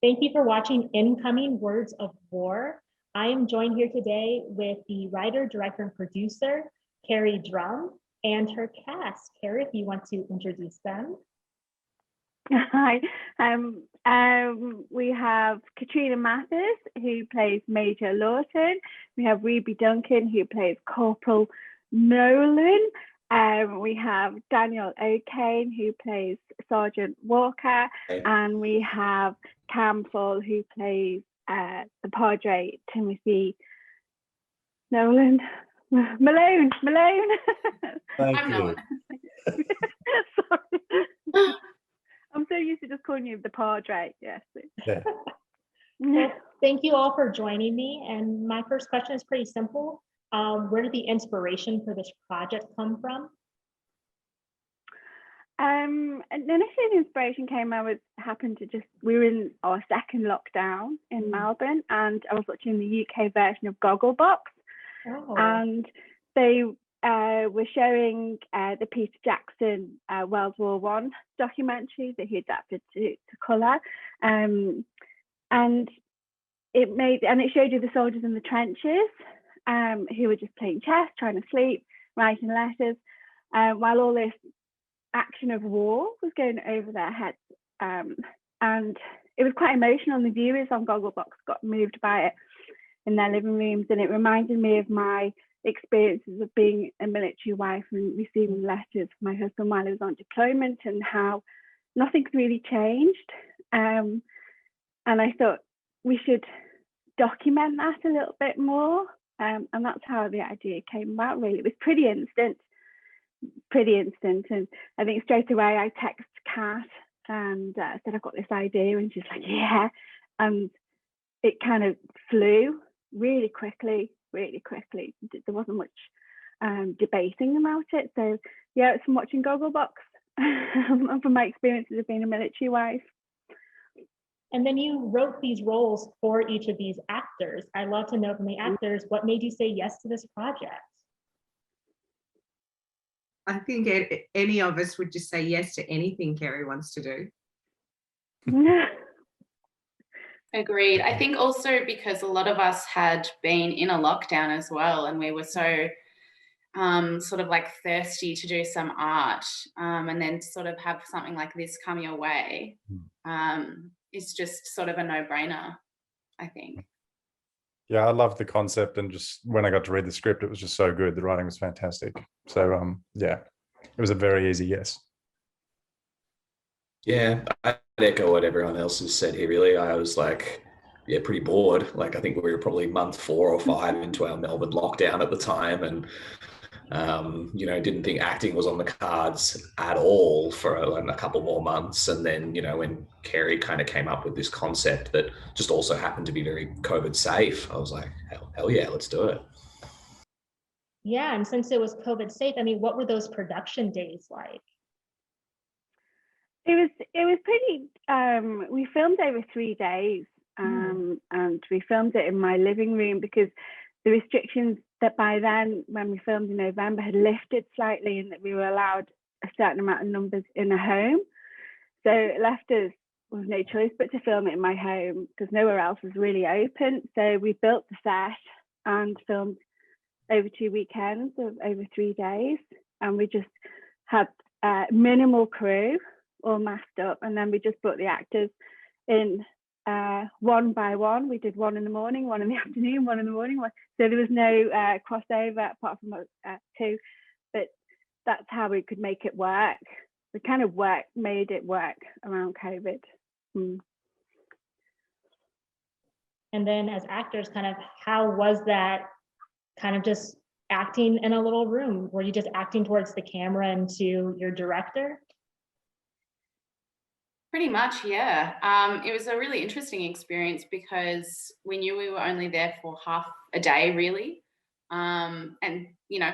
Thank you for watching Incoming Words of War. I am joined here today with the writer, director, and producer, Carrie Drum, and her cast. Carrie, if you want to introduce them. Hi, we have Katrina Mathis, who plays Major Lawton. We have Ruby Duncan, who plays Corporal Nolan. We have Daniel O'Kane, who plays Sergeant Walker. And we have Cam Fall, who plays the Padre, Timothy Malone. Thank you. Sorry. I'm so used to just calling you the Padre. Yes. Yeah. Well, thank you all for joining me. And my first question is pretty simple. Where did the inspiration for this project come from? Initially, the inspiration came. We were in our second lockdown in Melbourne, and I was watching the UK version of Gogglebox, and they were showing the Peter Jackson World War One documentary that he adapted to colour, and it showed you the soldiers in the trenches who were just playing chess, trying to sleep, writing letters, while all this action of war was going over their heads, and it was quite emotional. And the viewers on Gogglebox got moved by it in their living rooms, and it reminded me of my experiences of being a military wife and receiving letters from my husband while he was on deployment, and how nothing's really changed. And I thought we should document that a little bit more, and that's how the idea came about. Really, it was pretty instant, and I think straight away I texted Kat and said I've got this idea, and she's like, yeah, and it kind of flew really quickly. There wasn't much debating about it. So yeah, it's from watching Gogglebox and from my experiences of being a military wife. And then you wrote these roles for each of these actors. I'd love to know from the actors, what made you say yes to this project? I think any of us would just say yes to anything Carrie wants to do. Agreed. I think also because a lot of us had been in a lockdown as well, and we were so sort of like thirsty to do some art, and then sort of have something like this come your way is just sort of a no-brainer, I think. Yeah, I loved the concept, and just when I got to read the script, it was just so good. The writing was fantastic. So yeah, it was a very easy yes. Yeah, I'd echo what everyone else has said here, really. I was like, yeah, pretty bored. Like, I think we were probably month 4 or 5 into our Melbourne lockdown at the time, and didn't think acting was on the cards at all for a couple more months. And then, when Carrie kind of came up with this concept that just also happened to be very COVID safe, I was like, hell yeah, let's do it. Yeah, and since it was COVID safe, I mean, what were those production days like? It was pretty, we filmed over 3 days, and we filmed it in my living room because the restrictions that by then, when we filmed in November, had lifted slightly, and that we were allowed a certain amount of numbers in a home. So it left us with no choice but to film it in my home because nowhere else was really open. So we built the set and filmed over 2 weekends of over 3 days, and we just had minimal crew, all masked up, and then we just brought the actors in one by one. We did one in the morning, one in the afternoon, one in the morning. So there was no crossover apart from 2, but that's how we could make it work. We kind of made it work around COVID. And then as actors, kind of how was that kind of just acting in a little room? Were you just acting towards the camera and to your director? Pretty much, yeah. It was a really interesting experience because we knew we were only there for half a day, really. And,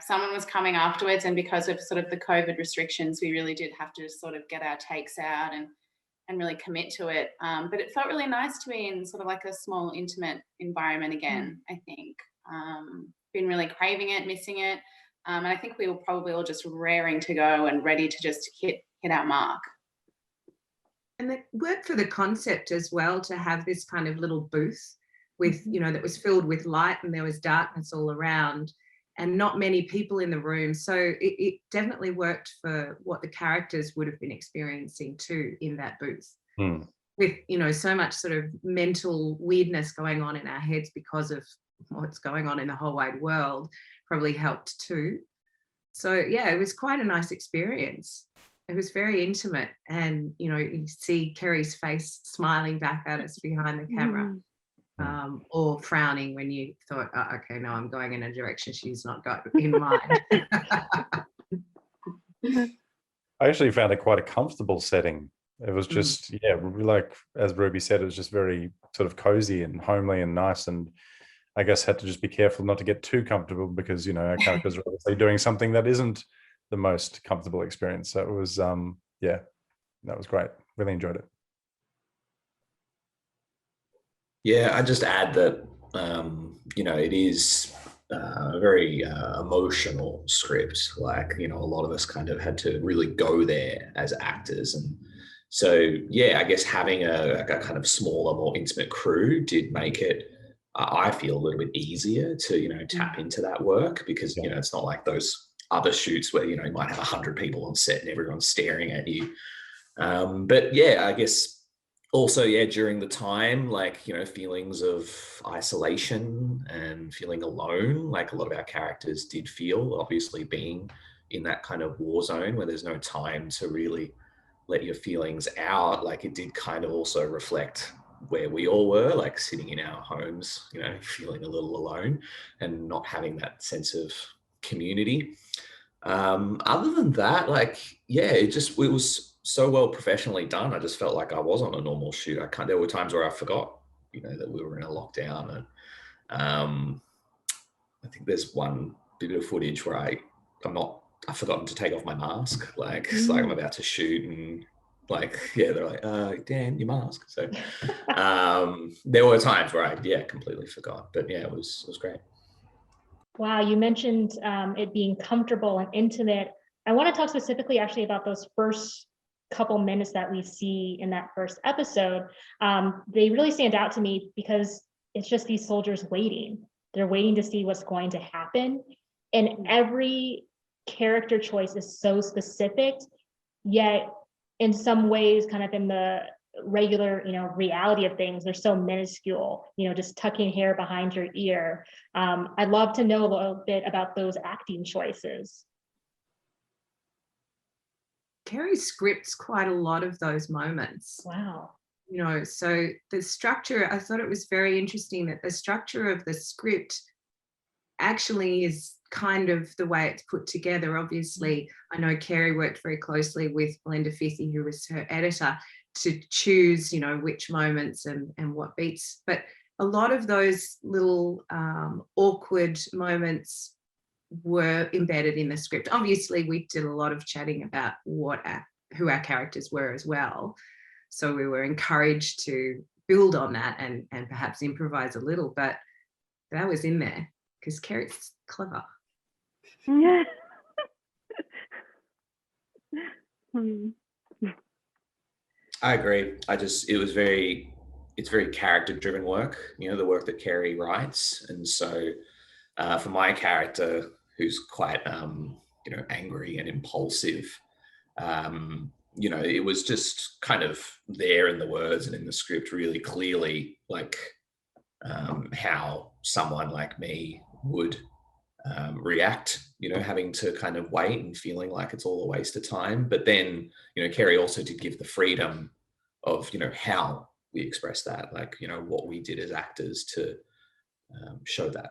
someone was coming afterwards, and because of sort of the COVID restrictions, we really did have to sort of get our takes out and really commit to it. But it felt really nice to be in sort of like a small, intimate environment again, I think. Been really craving it, missing it. And I think we were probably all just raring to go and ready to just hit our mark. And it worked for the concept as well, to have this kind of little booth with, you know, that was filled with light and there was darkness all around and not many people in the room. So it definitely worked for what the characters would have been experiencing too in that booth. With, you know, so much sort of mental weirdness going on in our heads because of what's going on in the whole wide world, probably helped too. So yeah, it was quite a nice experience. It was very intimate, and you know, you see Kerry's face smiling back at us behind the camera, or frowning when you thought, oh, okay, no, I'm going in a direction she's not got in mind. I actually found it quite a comfortable setting. It was just, yeah, like as Ruby said, it was just very sort of cozy and homely and nice. And I guess had to just be careful not to get too comfortable, because, you know, our characters are obviously doing something that isn't the most comfortable experience. So it was, yeah, that was great. Really enjoyed it. Yeah, I just add that, you know, it is a very emotional script. Like, you know, a lot of us kind of had to really go there as actors. And so, yeah, I guess having a kind of smaller, more intimate crew did make it, I feel, a little bit easier to, you know, tap into that work, because, you know, it's not like those other shoots where, you know, you might have 100 people on set and everyone's staring at you. But yeah, I guess also, yeah, during the time, like, you know, feelings of isolation and feeling alone, like a lot of our characters did feel, obviously being in that kind of war zone where there's no time to really let your feelings out. Like, it did kind of also reflect where we all were, like sitting in our homes, you know, feeling a little alone and not having that sense of community. Other than that, like, yeah, it was so well professionally done. I just felt like I was on a normal shoot. There were times where I forgot, you know, that we were in a lockdown. And I think there's one bit of footage where I've forgotten to take off my mask. Like, it's like I'm about to shoot, and like, yeah, they're like, Dan, your mask. So there were times where I completely forgot, but yeah, it was great. Wow, you mentioned it being comfortable and intimate. I want to talk specifically actually about those first couple minutes that we see in that first episode. They really stand out to me because it's just these soldiers waiting. They're waiting to see what's going to happen. And every character choice is so specific, yet in some ways, kind of in the regular, you know, reality of things, they're so minuscule, you know, just tucking hair behind your ear. I'd love to know a little bit about those acting choices. Kerry scripts quite a lot of those moments. Wow. You know, so the structure, I thought it was very interesting that the structure of the script actually is kind of the way it's put together. Obviously, I know Kerry worked very closely with Belinda Fithy, who was her editor, to choose, you know, which moments and what beats. But a lot of those little awkward moments were embedded in the script. Obviously, we did a lot of chatting about who our characters were as well. So we were encouraged to build on that and perhaps improvise a little, but that was in there because Kerry's clever. Yeah. I agree. It's very character driven work, you know, the work that Kerry writes. And so for my character, who's quite, you know, angry and impulsive, you know, it was just kind of there in the words and in the script really clearly, like how someone like me would react, you know, having to kind of wait and feeling like it's all a waste of time. But then, you know, Kerry also did give the freedom of, you know, how we express that, like, you know, what we did as actors to show that.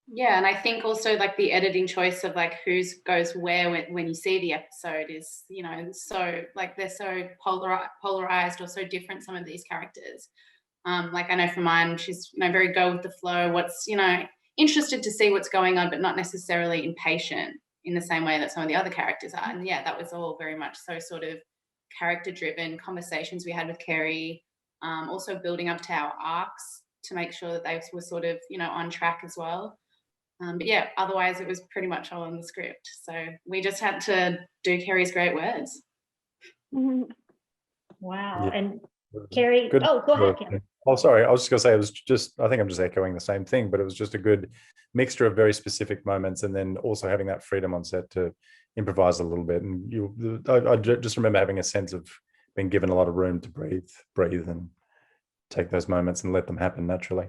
Yeah, and I think also like the editing choice of like who's goes where when you see the episode is, you know, so like they're so polarized or so different, some of these characters. Like I know for mine, she's, you know, very go with the flow, what's, you know, interested to see what's going on, but not necessarily impatient in the same way that some of the other characters are. And yeah, that was all very much so sort of character driven conversations we had with Kerry, also building up to our arcs to make sure that they were sort of, you know, on track as well. But yeah, otherwise it was pretty much all in the script. So we just had to do Kerry's great words. Wow. Yeah. And Carrie, Good. oh, go ahead, Kim. Oh, sorry. I was just going to say, it was just, I think I'm just echoing the same thing, but it was just a good mixture of very specific moments and then also having that freedom on set to improvise a little bit. And I just remember having a sense of being given a lot of room to breathe and take those moments and let them happen naturally.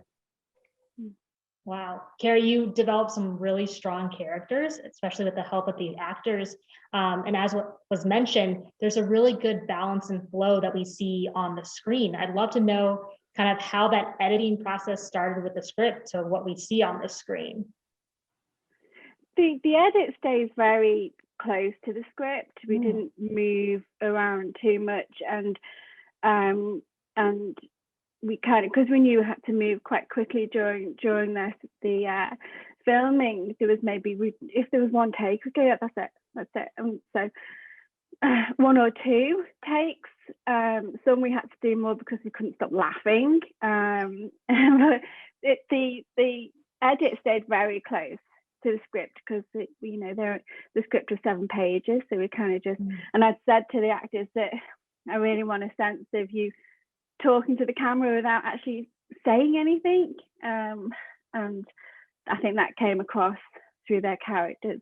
Wow. Carrie, you developed some really strong characters, especially with the help of the actors. And as what was mentioned, there's a really good balance and flow that we see on the screen. I'd love to know kind of how that editing process started with the script to what we see on the screen. The edit stays very close to the script. We didn't move around too much, and we kind of, because we knew we had to move quite quickly during the filming. There was maybe if there was one take, okay, that's it. So one or two takes. Some we had to do more because we couldn't stop laughing. But the edit stayed very close to the script because the script was 7 pages, so we kind of just and I'd said to the actors that I really want a sense of you talking to the camera without actually saying anything, and I think that came across through their characters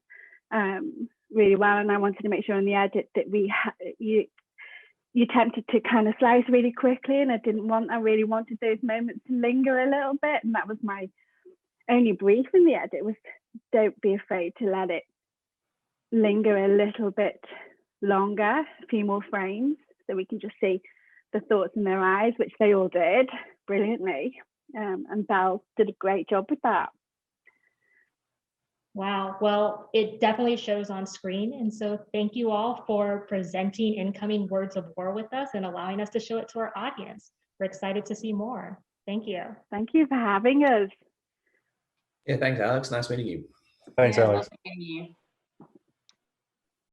really well. And I wanted to make sure in the edit that you attempted to kind of slice really quickly, and I really wanted those moments to linger a little bit, and that was my only brief in the edit was don't be afraid to let it linger a little bit longer, a few more frames, so we can just see the thoughts in their eyes, which they all did brilliantly. And Belle did a great job with that. Wow, well, it definitely shows on screen. And so thank you all for presenting Incoming Words of War with us and allowing us to show it to our audience. We're excited to see more. Thank you. Thank you for having us. Yeah, thanks, Alex. Nice meeting you. Thanks, Yeah, Alex. lovely meeting you.